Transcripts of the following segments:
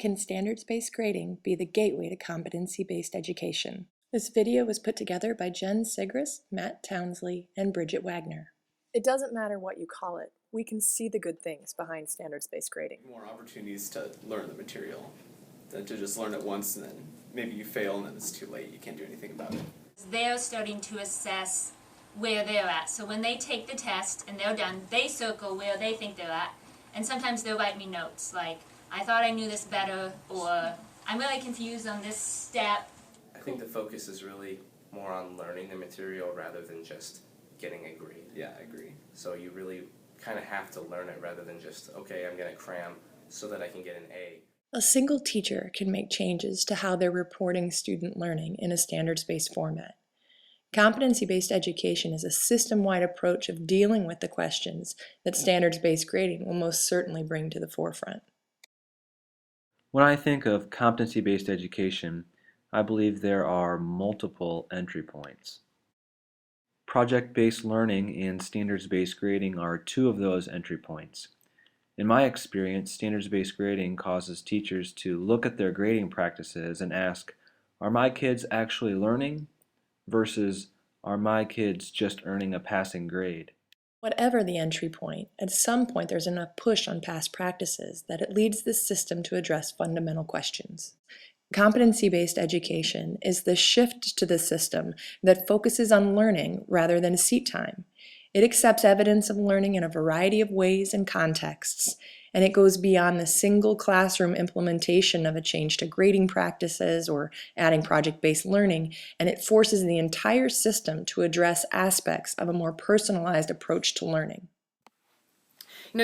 can standards-based grading be the gateway to competency-based education? This video was put together by Jen Sigrist, Matt Townsley, and Bridget Wagner. It doesn't matter what you call it. We can see the good things behind standards-based grading. More opportunities to learn the material than to just learn it once and then maybe you fail and then it's too late. You can't do anything about it. They're starting to assess where they're at. So when they take the test and they're done, they circle where they think they're at. And sometimes they'll write me notes like, I thought I knew this better, or I'm really confused on this step. I think the focus is really more on learning the material rather than just getting a grade. Yeah, I agree. So you really kind of have to learn it rather than just, okay, I'm going to cram so that I can get an A. A single teacher can make changes to how they're reporting student learning in a standards-based format. Competency-based education is a system-wide approach of dealing with the questions that standards-based grading will most certainly bring to the forefront. When I think of competency-based education, I believe there are multiple entry points. Project-based learning and standards-based grading are two of those entry points. In my experience, standards-based grading causes teachers to look at their grading practices and ask, are my kids actually learning? Versus, are my kids just earning a passing grade? Whatever the entry point, at some point there's enough push on past practices that it leads the system to address fundamental questions. Competency-based education is the shift to the system that focuses on learning rather than seat time. It accepts evidence of learning in a variety of ways and contexts, and it goes beyond the single classroom implementation of a change to grading practices or adding project-based learning, and it forces the entire system to address aspects of a more personalized approach to learning.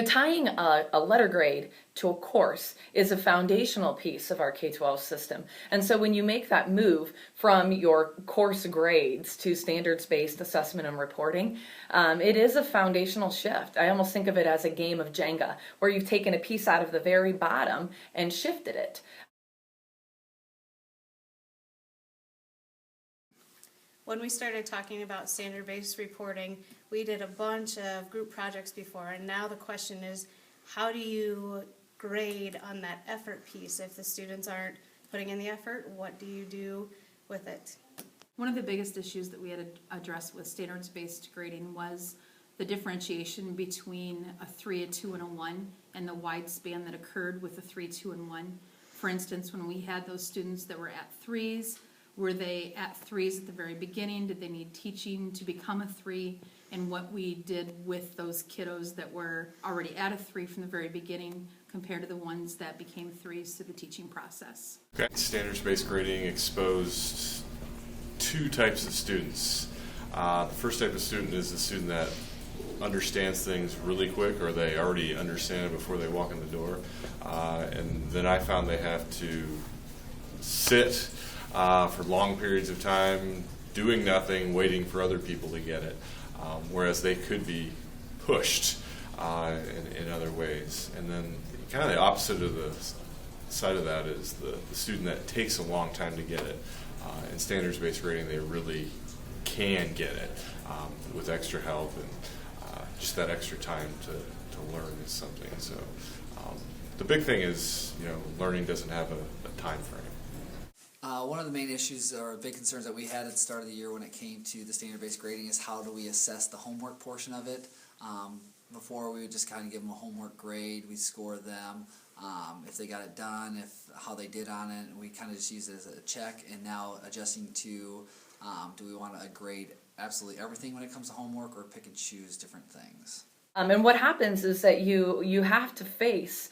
Tying a letter grade to a course is a foundational piece of our K-12 system. And so when you make that move from your course grades to standards-based assessment and reporting, it is a foundational shift. I almost think of it as a game of Jenga, where you've taken a piece out of the very bottom and shifted it. When we started talking about standard-based reporting, we did a bunch of group projects before, and now the question is, how do you grade on that effort piece? If the students aren't putting in the effort, what do you do with it? One of the biggest issues that we had to address with standards-based grading was the differentiation between a 3, a 2, and a 1, and the wide span that occurred with a 3, 2, and 1. For instance, when we had those students that were at 3s, were they at 3s at the very beginning? Did they need teaching to become a 3? And what we did with those kiddos that were already at a 3 from the very beginning compared to the ones that became 3s through the teaching process. Okay. Standards-based grading exposed two types of students. The first type of student is the student that understands things really quick, or they already understand it before they walk in the door. And then I found they have to sit for long periods of time, doing nothing, waiting for other people to get it, whereas they could be pushed in other ways. And then kind of the opposite of the side of that is the student that takes a long time to get it. In standards-based grading, they really can get it with extra help, and just that extra time to learn is something. So the big thing is, learning doesn't have a time frame. One of the main issues or big concerns that we had at the start of the year when it came to the standard-based grading is how do we assess the homework portion of it. Before, we would just kind of give them a homework grade, we score them, if they got it done, how they did on it, and we kind of just use it as a check. And now adjusting to do we want to grade absolutely everything when it comes to homework, or pick and choose different things. And what happens is that you have to face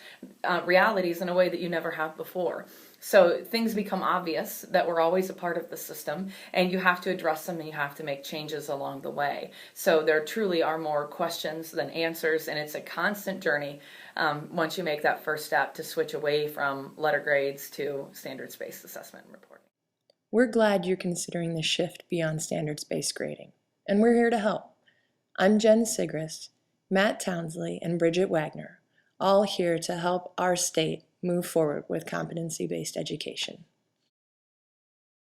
realities in a way that you never have before. So things become obvious that we're always a part of the system, and you have to address them, and you have to make changes along the way. So there truly are more questions than answers, and it's a constant journey once you make that first step to switch away from letter grades to standards-based assessment and reporting. We're glad you're considering the shift beyond standards-based grading, and we're here to help. I'm Jen Sigrist, Matt Townsley, and Bridget Wagner, all here to help our state move forward with competency-based education.